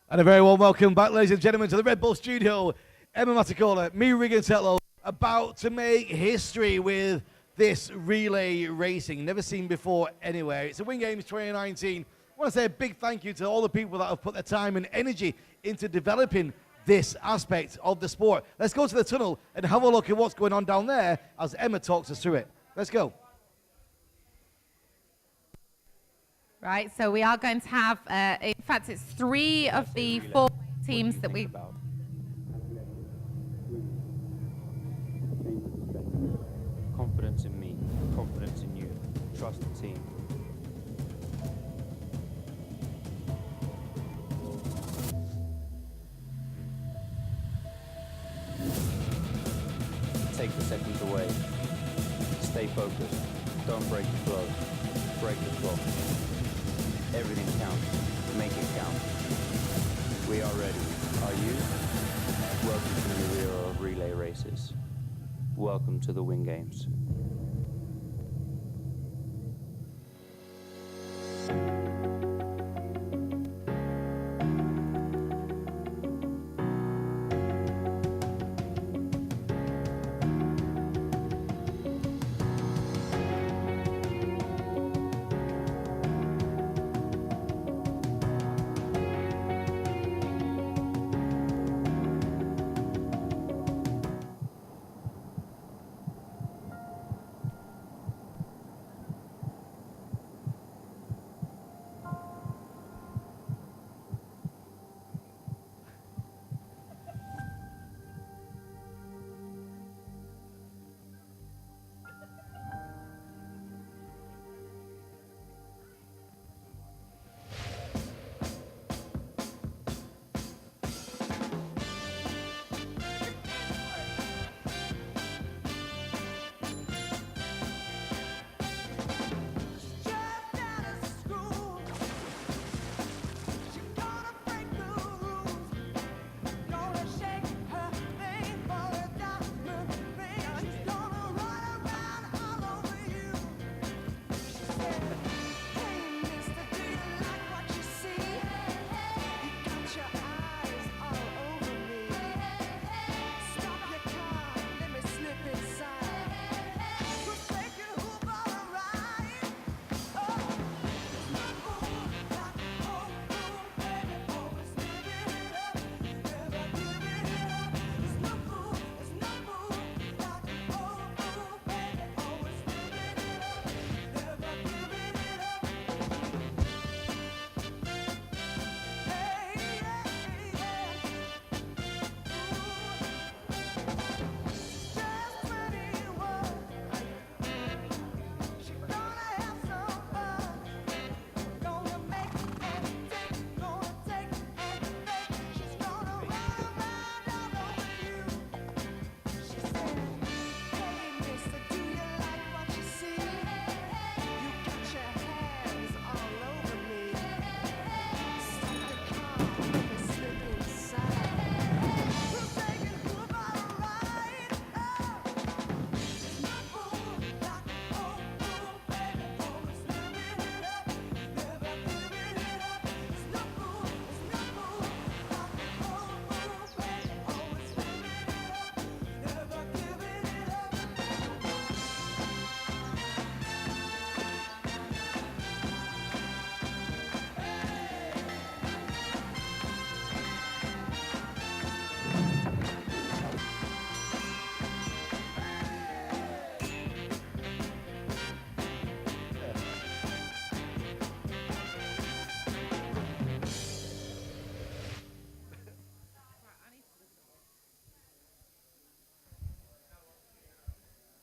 And a very warm welcome back, ladies and gentlemen, to the Red Bull Studio. Emma Matacola, me, Regan Tetlow, about to make history with this relay racing. Never seen before anywhere. It's a Win Games 2019. I want to say a big thank you to all the people that have put their time and energy into developing this aspect of the sport. Let's go to the tunnel and have a look at what's going on down there as Emma talks us through it. Let's go. Right, so we are going to have, in fact, it's 3 of the 4 teams that we... Confidence in me, confidence in you, trust the team. Take the seconds away. Stay focused. Don't break the flow. Break the clock. Everything counts. Make it count. We are ready. Are you? Welcome to the era of relay races. Welcome to the Win Games.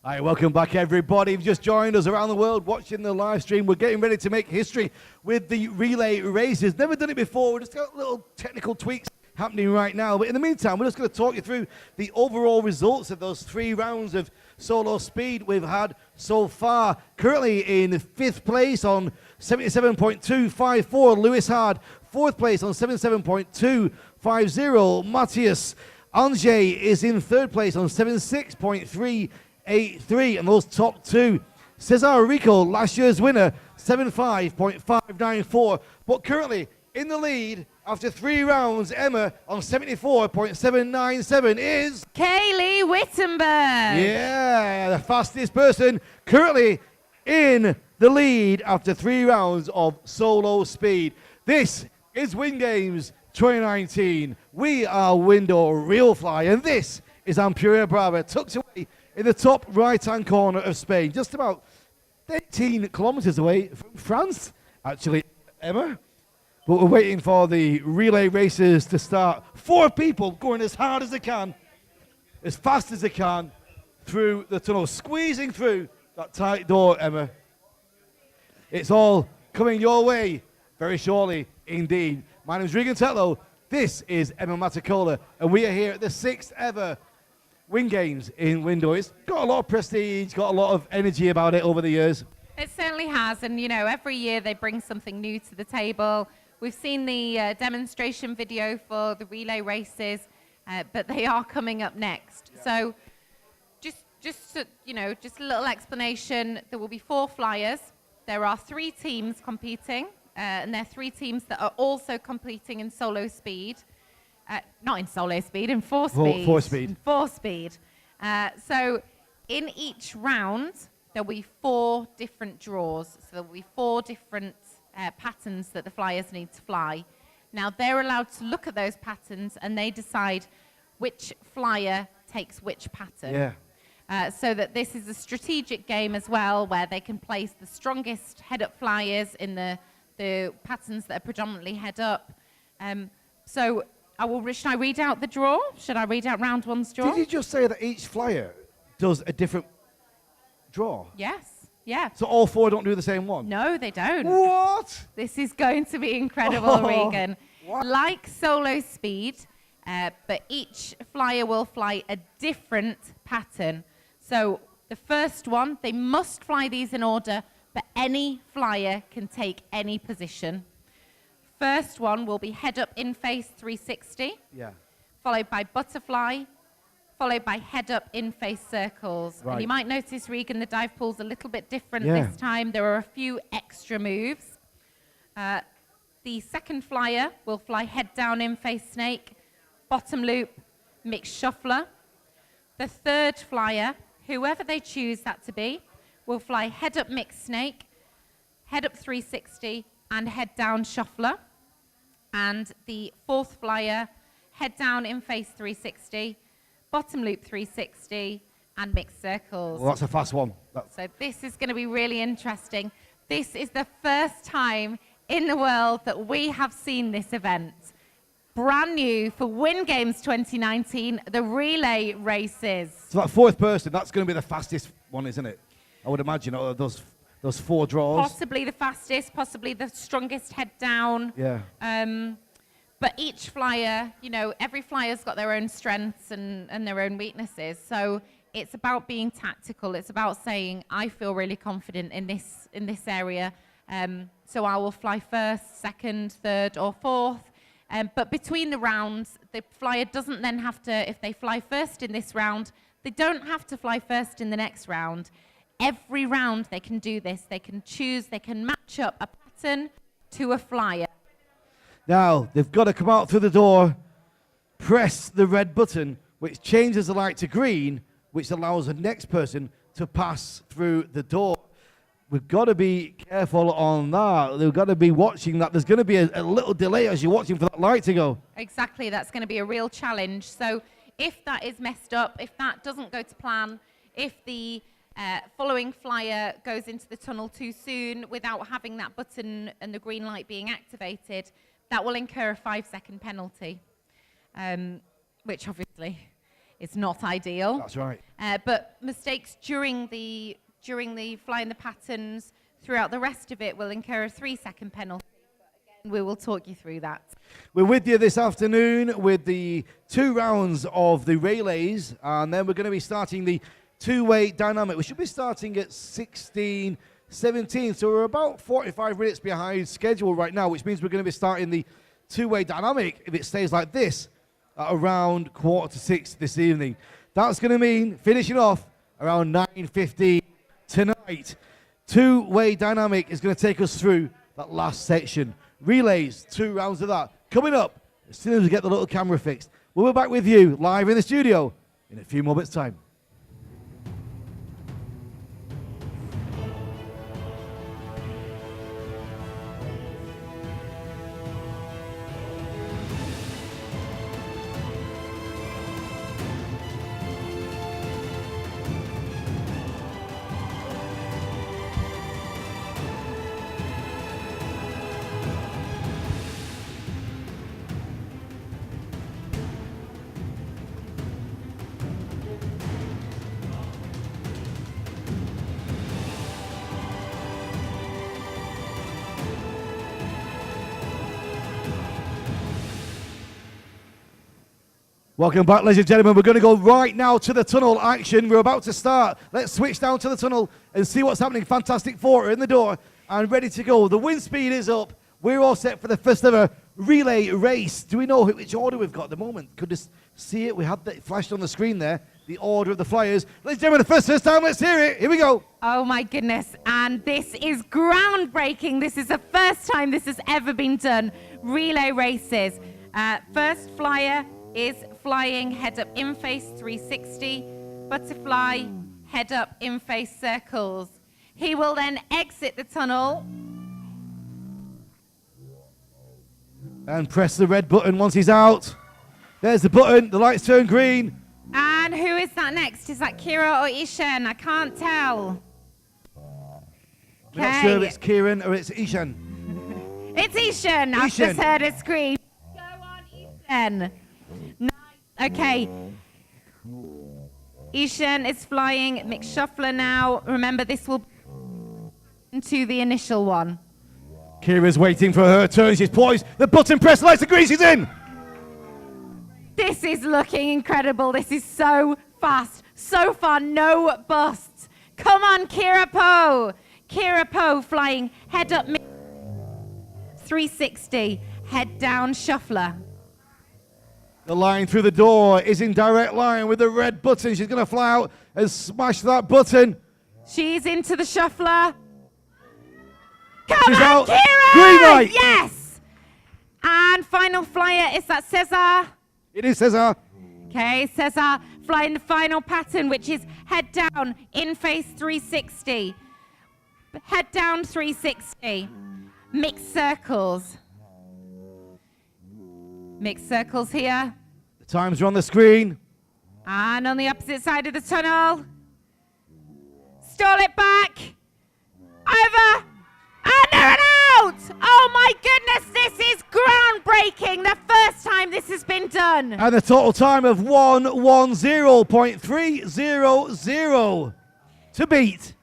All right, welcome back, everybody. You've just joined us around the world watching the live stream. We're getting ready to make history with the relay races. Never done it before. We've just got little technical tweaks happening right now. But in the meantime, we're just going to talk you through the overall results of those 3 rounds of solo speed we've had so far. Currently in 5th place on 77.254, Lewis Hard. 4th place on 77.250, Matthias. Angers is in 3rd place on 76.383, and those top 2. Cesar Rico, last year's winner, 75.594. But currently in the lead after 3 rounds. Emma on 74.797 is... Kaylee Wittenberg. Yeah, the fastest person currently in the lead after 3 rounds of solo speed. This is Win Games 2019. We are Window Real Fly, and this is Ampuriya Brava, tucked away in the top right-hand corner of Spain, just about 18 kilometers away from France, actually, Emma. But we're waiting for the relay races to start. 4 people going as hard as they can, as fast as they can, through the tunnel, squeezing through that tight door, Emma. It's all coming your way very shortly indeed. My name is Regan Tetlow. This is Emma Matacola, and we are here at the 6th ever Win Games in Window. It's got a lot of prestige, got a lot of energy about it over the years. It certainly has, and you know, every year they bring something new to the table. We've seen the demonstration video for the relay races, but they are coming up next. Yeah. So just you know, just a little explanation. There will be 4 flyers. There are 3 teams competing, and there are 3 teams that are also competing in solo speed. Not in solo speed, in 4 speed. 4 speed. In 4 speed. So in each round, there'll be 4 different draws. So there'll be 4 different patterns that the flyers need to fly. Now, they're allowed to look at those patterns, and they decide which flyer takes which pattern. Yeah. So that this is a strategic game as well, where they can place the strongest head-up flyers in the patterns that are predominantly head-up. So should I read out the draw? Should I read out round 1's draw? Did you just say that each flyer does a different draw? Yes, yeah. So all 4 don't do the same one? No, they don't. What? This is going to be incredible, Regan. What? Like solo speed, but each flyer will fly a different pattern. So the first one, they must fly these in order, but any flyer can take any position. First one will be head up in face 360, followed by butterfly, followed by head up in face circles. Right. And you might notice, Regan, the dive pool's a little bit different this time. There are a few extra moves. The second flyer will fly head down in face snake, bottom loop, mixed shuffler. The third flyer, whoever they choose that to be, will fly head up mixed snake, head up 360, and head down shuffler. And the fourth flyer, head down in face 360, bottom loop 360, and mixed circles. Well, that's a fast one. So this is going to be really interesting. This is the first time in the world that we have seen this event. Brand new for Win Games 2019, the relay races. So that 4th person, that's going to be the fastest one, isn't it? I would imagine, those 4 draws. Possibly the fastest, possibly the strongest head down. Yeah. But each flyer, you know, every flyer's got their own strengths and their own weaknesses. So it's about being tactical. It's about saying, I feel really confident in this area. So I will fly first, second, third, or 4th. But between the rounds, the flyer doesn't then have to, if they fly first in this round, they don't have to fly first in the next round. Every round they can do this. They can choose, they can match up a pattern to a flyer. Now, they've got to come out through the door, press the red button, which changes the light to green, which allows the next person to pass through the door. We've got to be careful on that. We've got to be watching that. There's going to be a little delay as you're watching for that light to go. Exactly. That's going to be a real challenge. So if that is messed up, if that doesn't go to plan, if the following flyer goes into the tunnel too soon without having that button and the green light being activated, that will incur a 5-second penalty, which obviously is not ideal. That's right. But mistakes during the flying the patterns throughout the rest of it will incur a 3-second penalty. But again, we will talk you through that. We're with you this afternoon with the 2 rounds of the relays, and then we're going to be starting the 2-way dynamic. We should be starting at 16:17, so we're about 45 minutes behind schedule right now, which means we're going to be starting the 2-way dynamic, if it stays like this, at around 5:45 this evening. That's going to mean finishing off around 9:15 tonight. 2-way dynamic is going to take us through that last section. relays, 2 rounds of that. Coming up, as soon as we get the little camera fixed, we'll be back with you live in the studio in a few moments' time. Welcome back, ladies and gentlemen. We're going to go right now to the tunnel action. We're about to start. Let's switch down to the tunnel and see what's happening. Fantastic Four are in the door and ready to go. The wind speed is up. We're all set for the first ever relay race. Do we know which order we've got at the moment? Could just see it. We had that flashed on the screen there, the order of the flyers. Ladies and gentlemen, the first time, let's hear it. Here we go. Oh my goodness, and this is groundbreaking. This is the first time this has ever been done. Relay races. First flyer is flying head up in face 360, butterfly head up in face circles. He will then exit the tunnel and press the red button once he's out. There's the button, the lights turn green. And who is that next? Is that Kira or Ishan? I can't tell. We're not sure if it's Kieran or it's Ishan. It's Ishan. I've just heard it scream. Go on, Ishan. Nice. Okay. Ishan is flying mixed shuffler now. Remember, this will into the initial one. Kira's waiting for her turn. She's poised. The button press, lights are green. She's in. This is looking incredible. This is so fast. So far, no busts. Come on, Kira Poe. Kira Poe flying head up 360, head down shuffler. The line through the door is in direct line with the red button. She's going to fly out and smash that button. She's into the shuffler. Come She's on, out. Kira! Green light. Yes! And final flyer, is that Cesar? It is Cesar. Okay, Cesar flying the final pattern, which is head down, in face 360. Head down 360. Mixed circles. Mixed circles here. The times are on the screen. And on the opposite side of the tunnel. Stall it back. Over. And they're out! Oh my goodness, this is groundbreaking. The first time this has been done. And the total time of 1:10.300 to beat.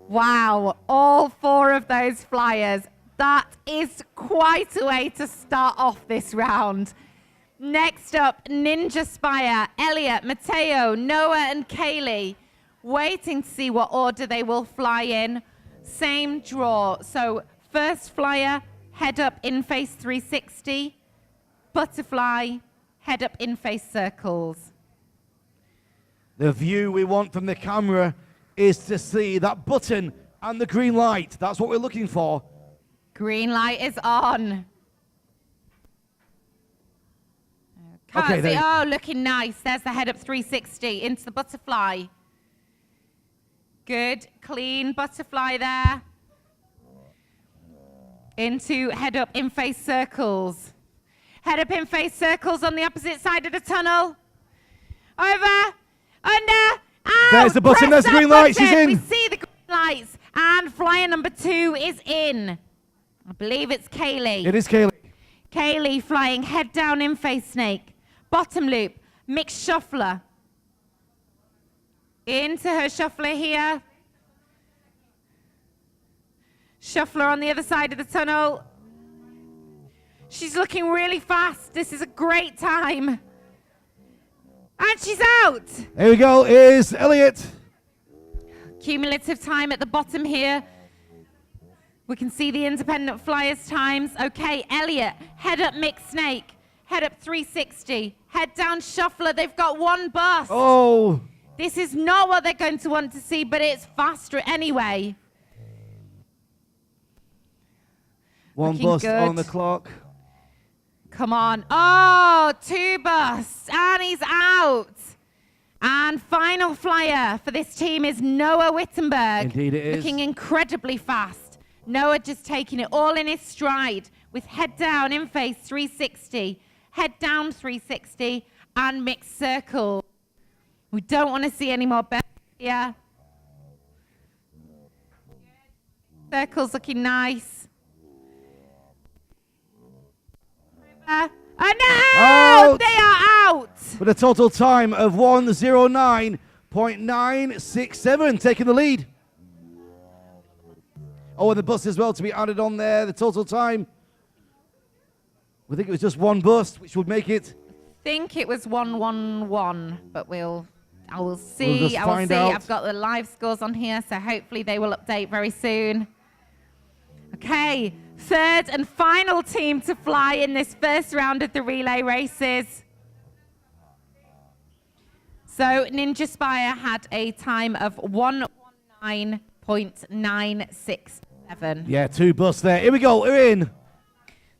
Wow, all 4 of those flyers. That is quite a way to start off this round. Next up, Ninja Spire, Elliot, Mateo, Noah and Kaylee. Waiting to see what order they will fly in. Same draw. So first flyer, head up in face 360. Butterfly, head up in face circles. The view we want from the camera is to see that button and the green light. That's what we're looking for. Green light is on. Can't see. Oh, looking nice. There's the head up 360 into the butterfly. Good, clean butterfly there. Into head up in face circles. Head up in face circles on the opposite side of the tunnel. Over, under, out. There's the button, there's the green light, she's in. We see the green lights. And flyer number 2 is in. I believe it's Kaylee. It is Kaylee. Kaylee flying head down in face snake. Bottom loop, mixed shuffler. Into her shuffler here. Shuffler on the other side of the tunnel. She's looking really fast. This is a great time. And she's out. There we go, is Elliot. Cumulative time at the bottom here. We can see the independent flyers times. Okay, Elliot, head up mixed snake. Head up 360. Head down shuffler. They've got 1 bust. Oh. This is not what they're going to want to see, but it's faster anyway. One Looking bust good. on the clock. Come on. Oh, 2 busts. And he's out. And final flyer for this team is Noah Wittenberg. Indeed it is. Looking incredibly fast. Noah just taking it all in his stride with head down in face 360, head down 360, and mixed circle. We don't want to see any more bends here. Circles looking nice. Oh no! Out! They are out! With a total time of 1:09.967, taking the lead. Oh, and the bust as well to be added on there. The total time, we think it was just one bust, which would make it. I think it was 1-1-1, but I will see. We'll just find out. I've got the live scores on here, so hopefully they will update very soon. Okay, third and final team to fly in this first round of the relay races. So Ninja Spire had a time of 1:19.967. Yeah, 2 busts there. Here we go. We're in.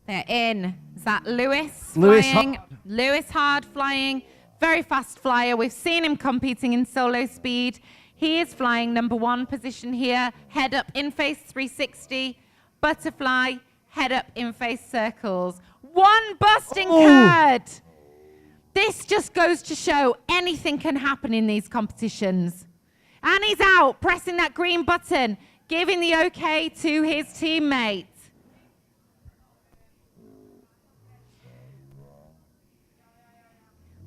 They're in. Is that Lewis Lewis flying? Hard. Lewis Hard flying. Very fast flyer. We've seen him competing in solo speed. He is flying number 1 position here. Head up in face 360. Butterfly. Head up in face circles. 1 bust incurred. This just goes to show anything can happen in these competitions. And he's out, pressing that green button, giving the okay to his teammate.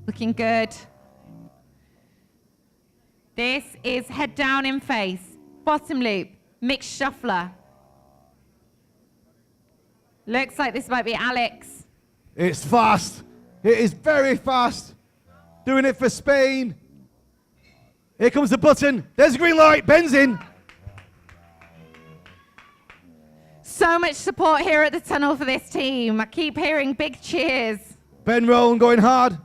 Looking good. This is head down in face, bottom loop, mixed shuffler. Looks like this might be Alex. It's fast. It is very fast. Doing it for Spain. Here comes the button. There's a green light. Ben's in. So much support here at the tunnel for this team. I keep hearing big cheers. Ben Rowan going hard.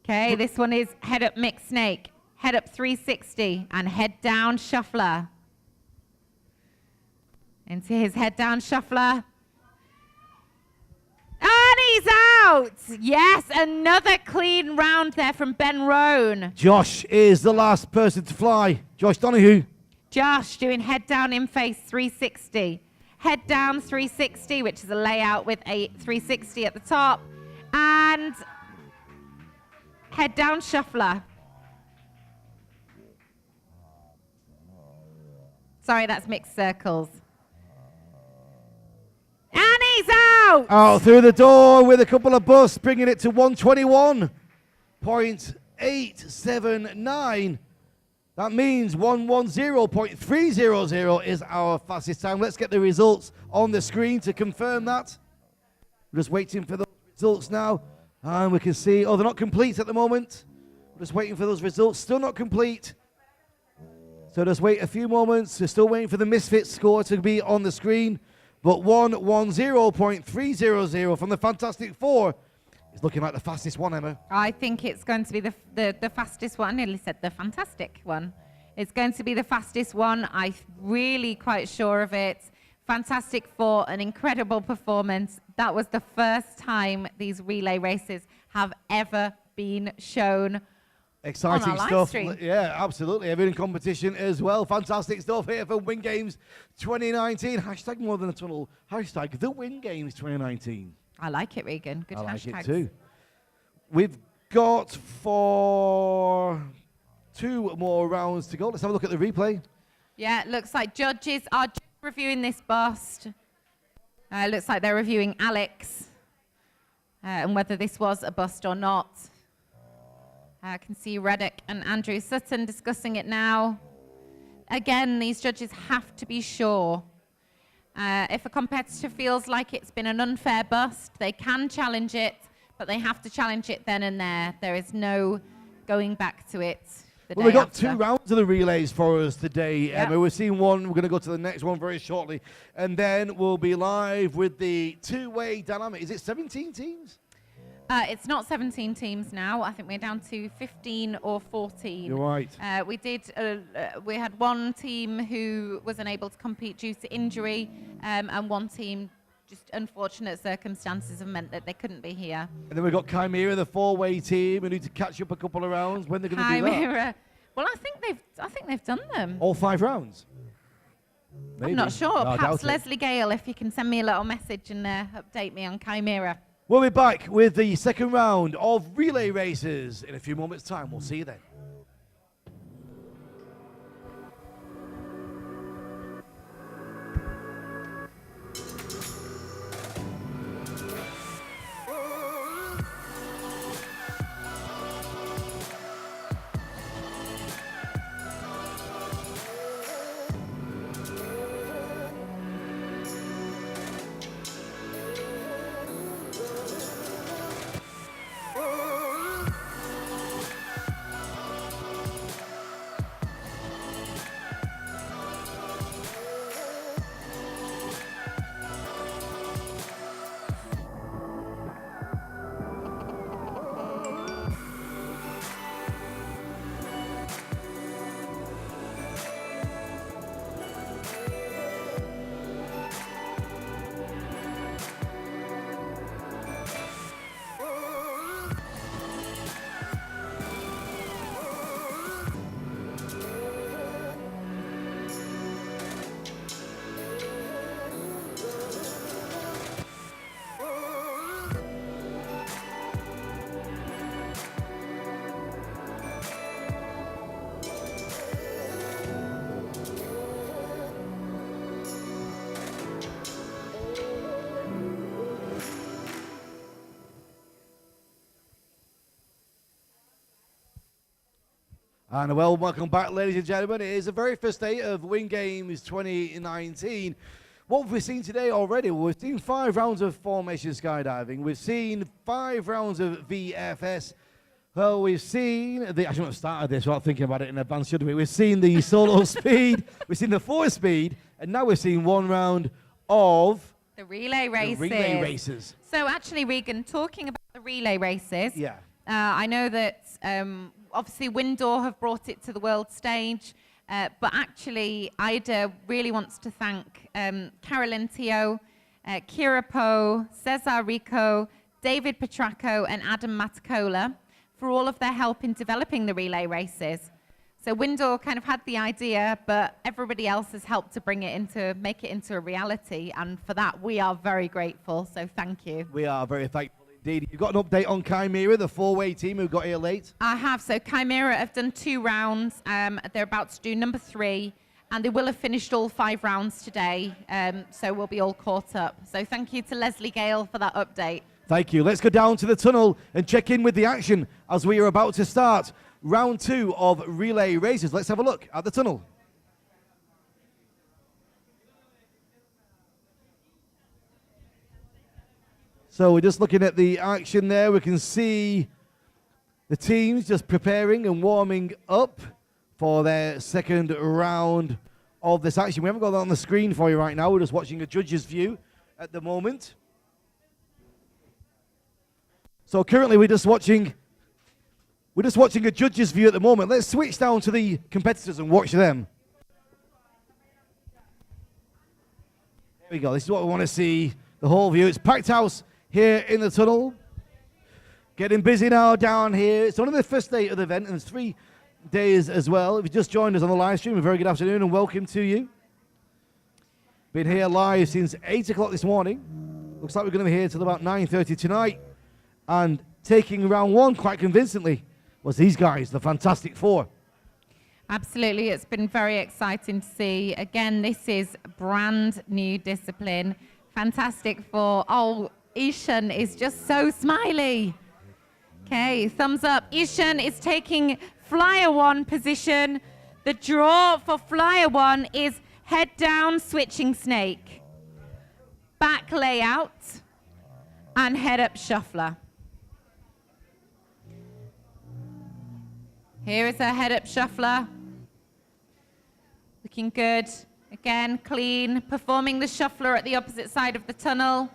Okay, this one is head up mixed snake, head up 360, and head down shuffler. Into his head down shuffler. And he's out! Yes, another clean round there from Ben Roan. Josh is the last person to fly. Josh Donahue. Josh doing head down in face 360. Head down 360, which is a layout with a 360 at the top. And head down shuffler. Sorry, that's mixed circles. And he's out! Out through the door with a couple of busts, bringing it to 1:21.879. That means 1:10.300 is our fastest time. Let's get the results on the screen to confirm that. We're just waiting for those results now. And we can see, oh, they're not complete at the moment. We're just waiting for those results. Still not complete. So just wait a few moments. We're still waiting for the Misfit score to be on the screen. But 1:10.300 from the Fantastic Four is looking like the fastest one, Emma. I think it's going to be the fastest one. I nearly said the fantastic one. It's going to be the fastest one. I'm really quite sure of it. Fantastic Four, an incredible performance. That was the first time these relay races have ever been shown. Exciting on our live stuff. stream. Yeah, absolutely. Everything in competition as well. Fantastic stuff here for Win Games 2019. Hashtag more than a tunnel. Hashtag the Win Games 2019. I like it, Regan. Good I like hashtags. it too. We've got for 2 more rounds to go. Let's have a look at the replay. Yeah, it looks like judges are just reviewing this bust. Looks like they're reviewing Alex and whether this was a bust or not. I can see Reddick and Andrew Sutton discussing it now. Again, these judges have to be sure. If a competitor feels like it's been an unfair bust, they can challenge it, but they have to challenge it then and there. There is no going back to it. Well, we've got 2 rounds of the relays for us today, Emma. We've seen one. We're going to go to the next one very shortly. And then we'll be live with the 2-way dynamic. Is it 17 teams? It's not 17 teams now. I think we're down to 15 or 14. You're right. We had one team who was unable to compete due to injury, and one team, just unfortunate circumstances have meant that they couldn't be here. And then we've got Chimera, the 4-way team, who need to catch up a couple of rounds. When they're going to do that? Chimera. Well, I think they've done them. All 5 rounds? Maybe. I'm not sure. No, I Perhaps doubt it. Leslie Gale, if you can send me a little message and update me on Chimera. We'll be back with the second round of relay races in a few moments' time. We'll see you then. And well, welcome back, ladies and gentlemen. It is the very first day of Wing Games 2019. What have we seen today already? Well, we've seen 5 rounds of formation skydiving. We've seen 5 rounds of VFS. Well, we've seen I shouldn't have started this without thinking about it in advance, should we? We've seen the solo speed, we've seen the 4 speed, and now we've seen 1 round of the relay races. The relay races. So actually, Regan, talking about the relay races, yeah. I know that obviously Windor have brought it to the world stage, but actually Ida really wants to thank Carolyn Teo, Kira Poe, Cesar Rico, David Petracco and Adam Matacola for all of their help in developing the relay races. So Windor kind of had the idea, but everybody else has helped to make it into a reality, and for that we are very grateful, so thank you. We are very thankful. Indeed. You've got an update on Chimera, the 4-way team who got here late? I have. So Chimera have done 2 rounds. They're about to do number 3, and they will have finished all 5 rounds today. So we'll be all caught up. So thank you to Leslie Gale for that update. Thank you. Let's go down to the tunnel and check in with the action as we are about to start round 2 of relay races. Let's have a look at the tunnel. So we're just looking at the action there. We can see the teams just preparing and warming up for their second round of this action. We haven't got that on the screen for you right now. We're just watching a judge's view at the moment. So currently we're just watching a judge's view at the moment. Let's switch down to the competitors and watch them. There we go. This is what we want to see, the whole view. It's packed house here in the tunnel. Getting busy now down here. It's only the first day of the event, and it's 3 days as well. If you just joined us on the live stream, a very good afternoon and welcome to you. Been here live since 8 o'clock this morning. Looks like we're going to be here till about 9:30 tonight. And taking round 1 quite convincingly was these guys, the Fantastic Four. Absolutely, it's been very exciting to see. Again, this is brand new discipline. Fantastic Four. Oh, Ishan is just so smiley. Okay, thumbs up. Ishan is taking Flyer 1 position. The draw for Flyer 1 is head down switching snake, back layout, and head up shuffler. Here is a head up shuffler. Looking good. Again, clean. Performing the shuffler at the opposite side of the tunnel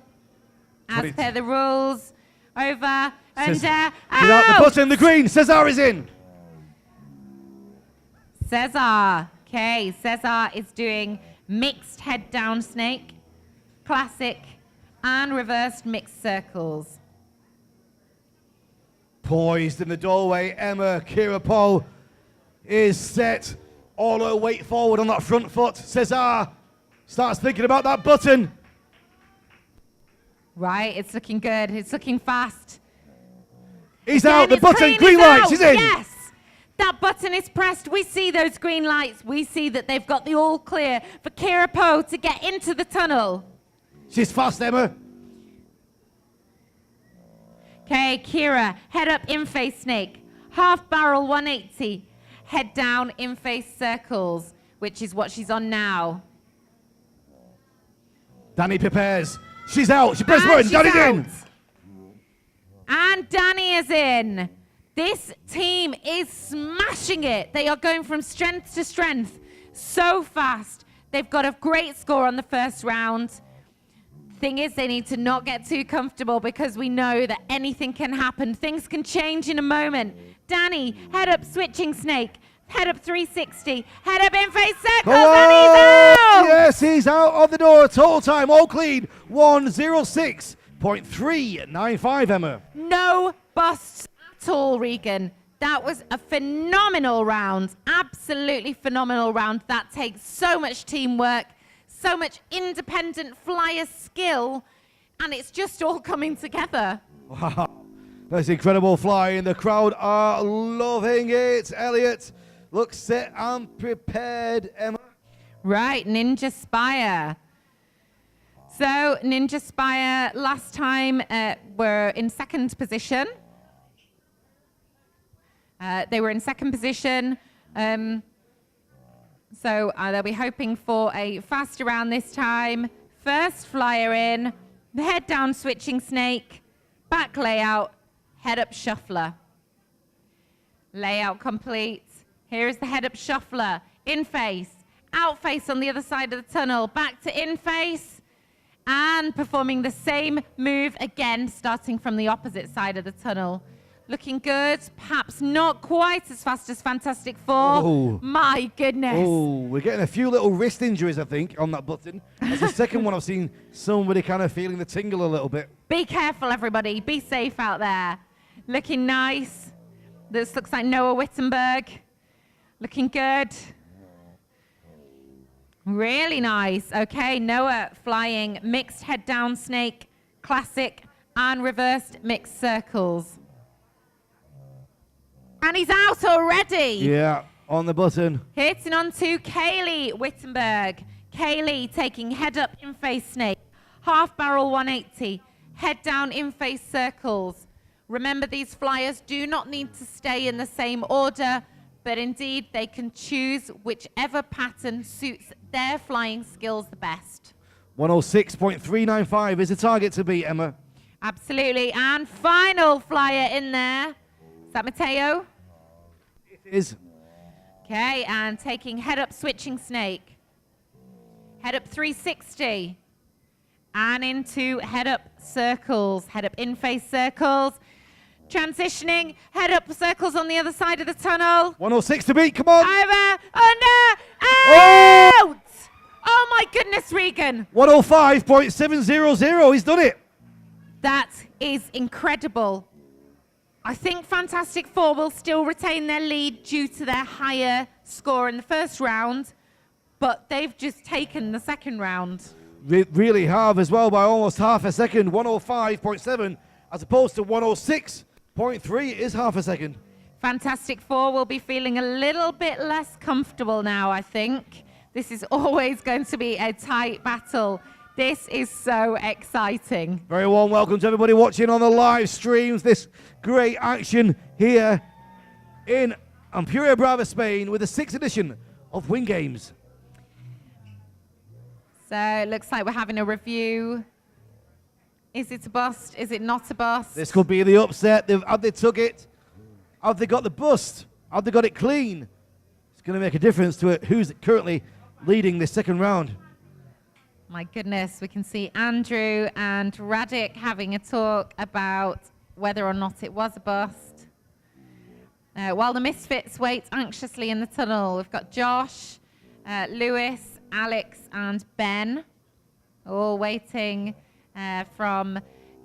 as per the rules. over, under, She's out the button, the green. Cesar is in. Cesar. Okay, Cesar is doing mixed head down snake, classic, and reversed mixed circles. Poised in the doorway, Emma Kira is set. All her weight forward on that front foot. Cesar starts thinking about that button. Right, it's looking good. It's looking fast. He's Again, out, the it's button, clean, green he's light, out. she's in. Yes, that button is pressed. We see those green lights. We see that they've got the all clear for Kira Poe to get into the tunnel. She's fast, Emma. Okay, Kira, head up in face snake, half barrel 180, head down in face circles, which is what she's on now. Danny prepares. She's out. She pressed And button. she's Danny's out. in. And Danny is in. This team is smashing it. They are going from strength to strength so fast. They've got a great score on the first round. Thing is, they need to not get too comfortable because we know that anything can happen. Things can change in a moment. Danny, head up switching snake. Head up 360. Head up in face circles. And he's out. Yes, he's out of the door. Total time, all clean. 1:06.395, Emma. No busts at all, Regan. That was a phenomenal round. Absolutely phenomenal round. That takes so much teamwork, so much independent flyer skill, and it's just all coming together. Wow. That's incredible flying. The crowd are loving it. Elliot looks set and prepared, Emma. Right, Ninja Spire. So Ninja Spire last time were in second position. They were in second position. So they'll be hoping for a faster round this time. First flyer in, the head down switching snake, back layout, head up shuffler. Layout complete. Here is the head up shuffler, in face, out face on the other side of the tunnel, back to in face, and performing the same move again, starting from the opposite side of the tunnel. Looking good, perhaps not quite as fast as Fantastic Four. Oh. My goodness. Oh, we're getting a few little wrist injuries, I think, on that button. That's the second one I've seen somebody kind of feeling the tingle a little bit. Be careful, everybody. Be safe out there. Looking nice. This looks like Noah Wittenberg. Looking good. Really nice. Okay, Noah flying mixed head down snake, classic, and reversed mixed circles. And he's out already. Yeah, on the button. Hitting on to Kaylee Wittenberg. Kaylee taking head up in face snake, half barrel 180, head down in face circles. Remember, these flyers do not need to stay in the same order, but indeed they can choose whichever pattern suits their flying skills the best. 106.395 is the target to beat, Emma. Absolutely. And final flyer in there. Is that Mateo? It is. Okay, and taking head up switching snake. Head up 360. And into head up circles. Head up in face circles. Transitioning, head up circles on the other side of the tunnel. 106 to beat, come on. Over, under, Oh! out! Oh my goodness, Regan. 105.700, he's done it. That is incredible. I think Fantastic Four will still retain their lead due to their higher score in the first round, but they've just taken the second round. Really have as well by almost half a second. 105.7 as opposed to 106.3 is half a second. Fantastic Four will be feeling a little bit less comfortable now, I think. This is always going to be a tight battle. This is so exciting. Very warm welcome to everybody watching on the live streams. This great action here in Ampuria Brava, Spain with the 6th edition of Wing Games. So it looks like we're having a review. Is it a bust? Is it not a bust? This could be the upset. Have they took it? Have they got the bust? Have they got it clean? It's going to make a difference to it. Who's currently leading this second round? My goodness, we can see Andrew and Radic having a talk about whether or not it was a bust. While the Misfits wait anxiously in the tunnel, we've got Josh, Lewis, Alex, and Ben, all waiting from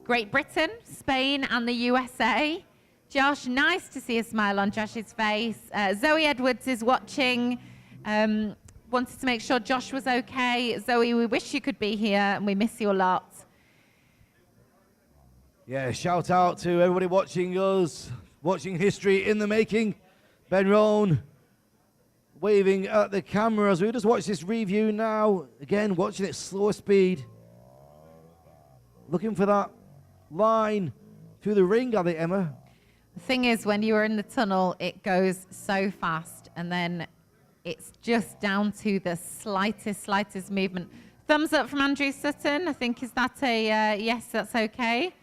Great Britain, Spain, and the USA. Josh, nice to see a smile on Josh's face. Zoe Edwards is watching. Wanted to make sure Josh was okay. Zoe, we wish you could be here, and we miss you a lot. Yeah, shout out to everybody watching us, watching history in the making. Ben Rohn waving at the cameras. We just watch this review now. Again, watching it slower speed. Looking for that line through the ring, are they, Emma? The thing is, when you are in the tunnel, it goes so fast, and then it's just down to the slightest movement. Thumbs up from Andrew Sutton. I think, is that a yes, that's okay.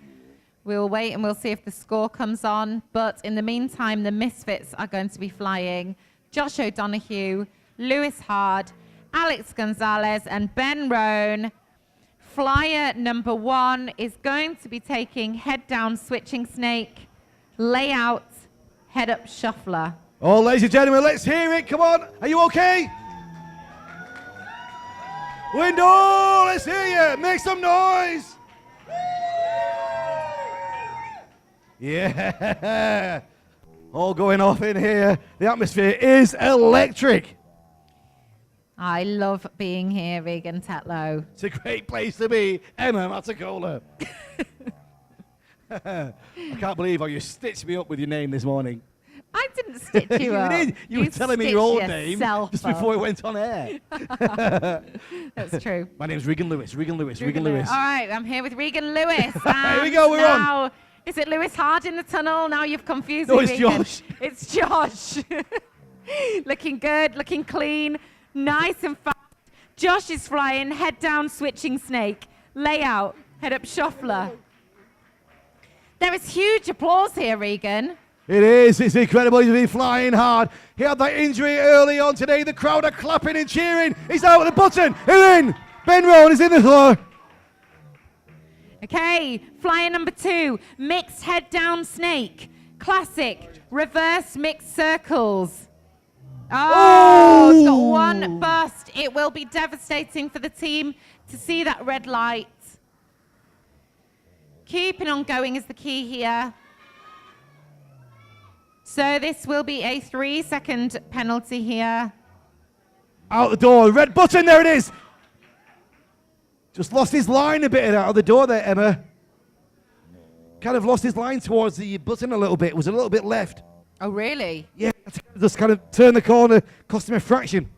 We'll wait and we'll see if the score comes on. But in the meantime, the Misfits are going to be flying. Josh O'Donoghue, Lewis Hard, Alex Gonzalez, and Ben Rohn. Flyer number 1 is going to be taking head down switching snake, layout, head up shuffler. Oh, ladies and gentlemen, let's hear it. Come on. Are you okay? Window, let's hear you. Make some noise. Yeah. All going off in here. The atmosphere is electric. I love being here, Regan Tetlow. It's a great place to be. Emma Matacola. I can't believe how you stitched me up with your name this morning. I didn't stitch you up. Did. You were telling me your old name just up. before it went on air. That's true. My name's Regan Lewis. Regan Lewis. All right, I'm here with Regan Lewis. Here we go, we're on. Is it Lewis Hard in the tunnel? Now you've confused me. No, it's Regan. Josh. It's Josh. Looking good, looking clean, nice and fast. Josh is flying, head down, switching snake, layout, head up shuffler. There is huge applause here, Regan. It is. It's incredible. He's been flying hard. He had that injury early on today. The crowd are clapping and cheering. He's out with the button. He's in. Ben Rohn is in the floor. Okay, flyer number 2, mixed head down snake, classic, reverse mixed circles. Oh, it's got one bust. It will be devastating for the team to see that red light. Keeping on going is the key here. So this will be a 3-second penalty here. Out the door, red button, there it is. Just lost his line a bit out of the door there, Emma. Kind of lost his line towards the button a little bit. It was a little bit left. Oh, really? Yeah, just kind of turned the corner, cost him a fraction.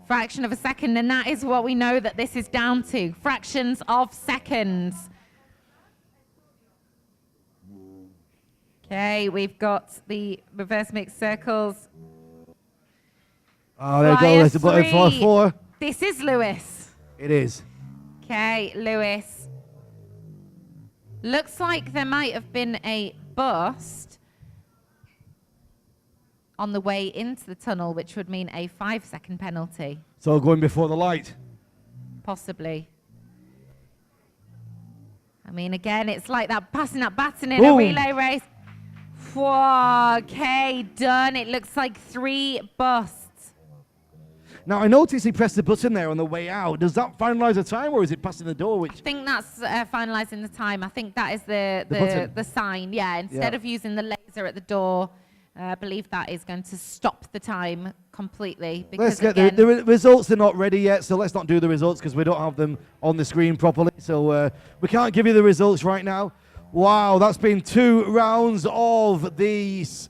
Fraction of a second, and that is what we know that this is down to. Fractions of seconds. Okay, we've got the reverse mixed circles. Oh, there you go. There's the button for 4. This is Lewis. It is. Okay, Lewis. Looks like there might have been a bust on the way into the tunnel, which would mean a 5-second penalty. So going before the light. Possibly. I mean, again, it's like that passing that baton in a relay race. Whoa, okay, done. It looks like 3 busts. Now, I noticed he pressed the button there on the way out. Does that finalize the time, or is it passing the door? I think that's finalizing the time. I think that is the sign, yeah. Instead of using the laser at the door, I believe that is going to stop the time completely. Let's get the results are not ready yet, so let's not do the results because we don't have them on the screen properly. So we can't give you the results right now. Wow, that's been 2 rounds of these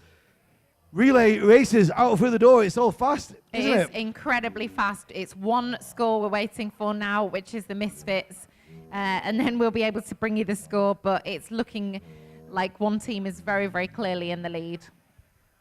relay races out through the door. It's so fast, isn't it? It is incredibly fast. It's 1 score we're waiting for now, which is the Misfits. And then we'll be able to bring you the score, but it's looking like one team is very, very clearly in the lead.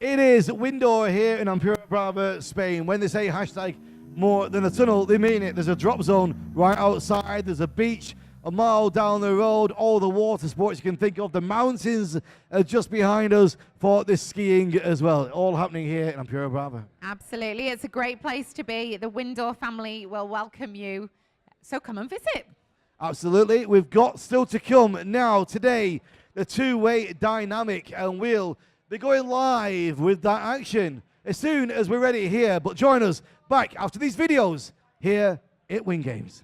It is Windor here in Ampere Brava, Spain. When they say hashtag more than a tunnel, they mean it. There's a drop zone right outside. There's a beach a mile down the road. All the water sports you can think of. The mountains are just behind us for this skiing as well. All happening here in Ampere Brava. Absolutely. It's a great place to be. The Windor family will welcome you. So come and visit. Absolutely. We've got still to come now today. the two-way dynamic, and we'll be going live with that action as soon as we're ready here. But join us back after these videos here at Wing Games.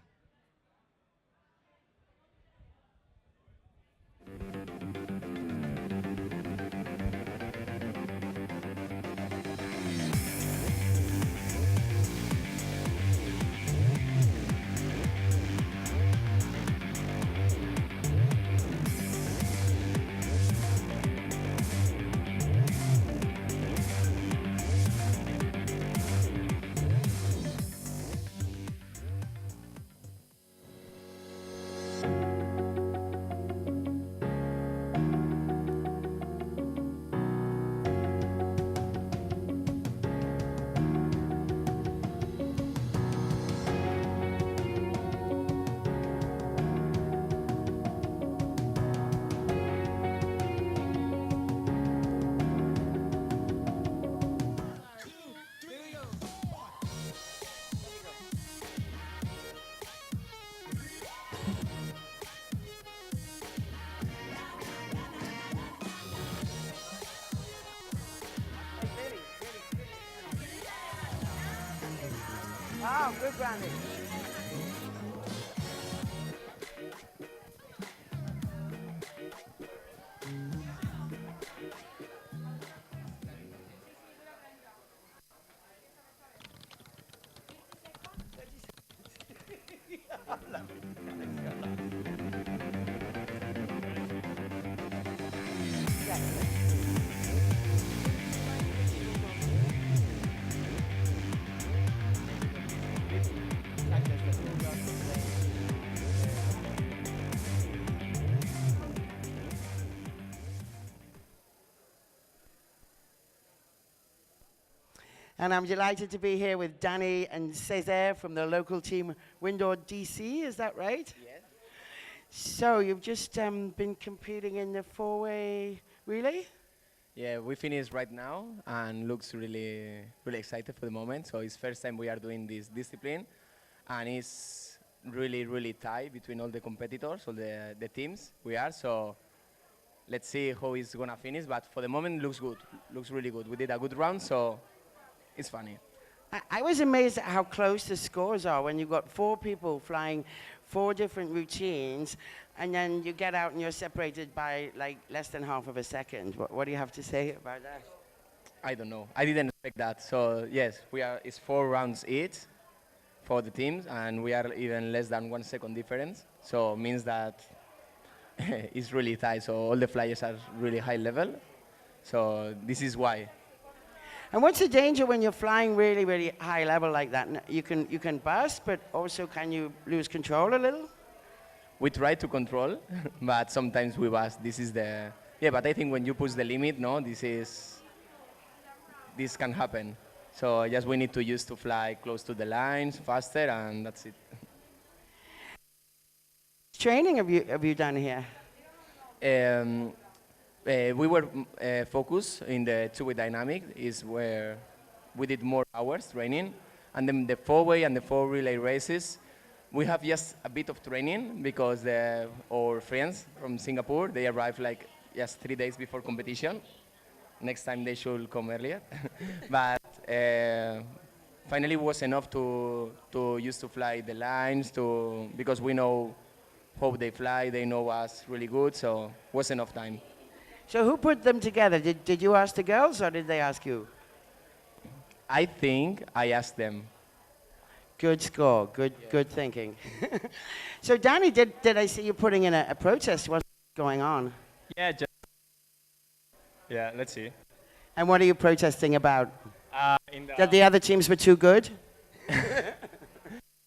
Wow, good grounding. And I'm delighted to be here with Danny and Cesar from the local team Windor DC, is that right? Yes. So you've just been competing in the four-way relay? Yeah, we finished right now and looks really excited for the moment. So it's first time we are doing this discipline, and it's really tight between all the competitors, all the teams we are. So let's see how it's gonna finish. But for the moment, looks good. Looks really good. We did a good round, so it's funny. I was amazed at how close the scores are when you've got four people flying four different routines, and then you get out and you're separated by like less than half of a second. What do you have to say about that? I don't know. I didn't expect that. So yes, it's 4 rounds each for the teams, and we are even less than 1 second difference. So it means that it's really tight. So all the flyers are really high level. So this is why. And what's the danger when you're flying really high level like that? You can burst, but also can you lose control a little? We try to control, but sometimes we burst. This is the but I think when you push the limit, no, this can happen. So just we need to use to fly close to the lines, faster, and that's it. Training have you done here? We were focused in the two-way dynamic, is where we did more hours training. And then the four-way and the four relay races, we have just a bit of training because our friends from Singapore, they arrived like just 3 days before competition. Next time they should come earlier. But finally it was enough to use to fly the lines, because we know how they fly, they know us really good, so it was enough time. So who put them together? Did you ask the girls or did they ask you? I think I asked them. Good score, good thinking. So Danny, did I see you putting in a protest? What's going on? Yeah, let's see. And what are you protesting about? That the The other teams were too good?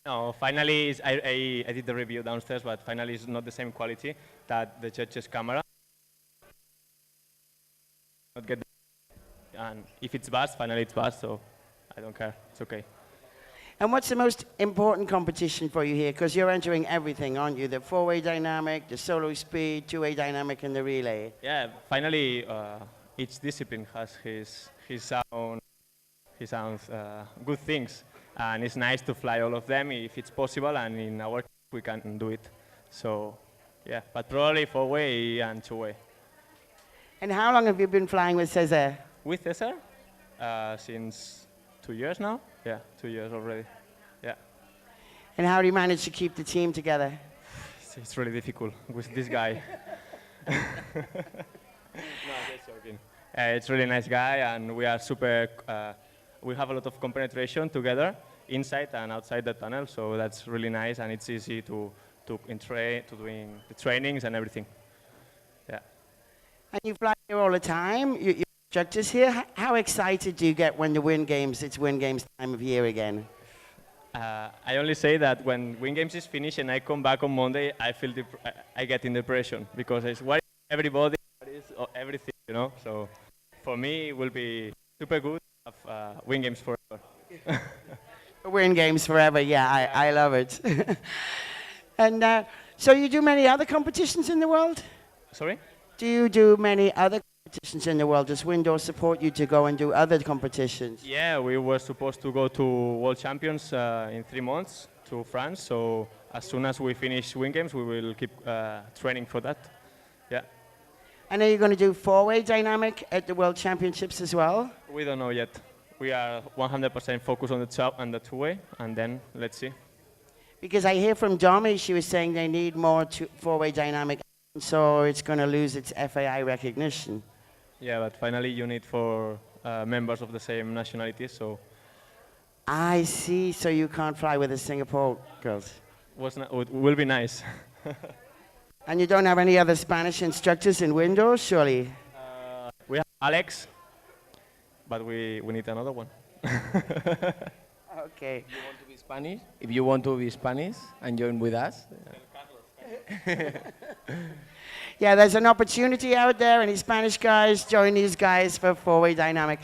no, finally, I did the review downstairs, but finally it's not the same quality that the judge's camera. Not get and if it's bust, finally it's bust, so I don't care. It's okay. And what's the most important competition for you here? Because you're entering everything, aren't you? The four-way dynamic, the solo speed, two-way dynamic, and the relay. Yeah, finally, each discipline has his own good things, and it's nice to fly all of them if it's possible, and in our case we can do it. So, yeah, but probably four-way and two-way. And how long have you been flying with Cesar? With Cesar, since 2 years now. Yeah, 2 years already. Yeah, And how do you manage to keep the team together? it's really difficult with this guy. No, just joking. It's really nice guy, and we are super. We have a lot of compenetration together, inside and outside the tunnel. So that's really nice, and it's easy to doing the trainings and everything. Yeah. And you fly here all the time. Your instructors here. How excited do you get when the Win Games? It's Win Games time of year again. I only say that when Win Games is finished and I come back on Monday, I get in depression because it's what is everybody, what is everything, you know. So for me, it will be super good to have Win Games forever. Win Games forever. Yeah, I love it. And so you do many other competitions in the world? Sorry? Do you do many other competitions in the world? Does Windows support you to go and do other competitions? Yeah, we were supposed to go to World Champions in 3 months to France. So as soon as we finish Win Games, we will keep training for that. Yeah. And are you going to do four-way dynamic at the World Championships as well? We don't know yet. We are 100% focused on the two-way, and then let's see. Because I hear from Domi, she was saying they need more four-way dynamic, so it's going to lose its FAI recognition. Yeah, but finally you need for members of the same nationality, so. I see, so you can't fly with the Singapore girls. It will be nice. And you don't have any other Spanish instructors in Windows, surely? We have Alex, but we need another one. Okay. You want to be Spanish? If you want to be Spanish and join with us. Yeah, there's an opportunity out there. Any Spanish guys, join these guys for four-way dynamic.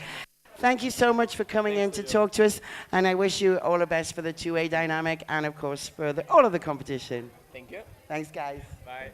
Thank you so much for coming in to talk to us, and I wish you all the best for the two-way dynamic and, of course, for all of the competition. Thank you. Thanks, guys. Bye.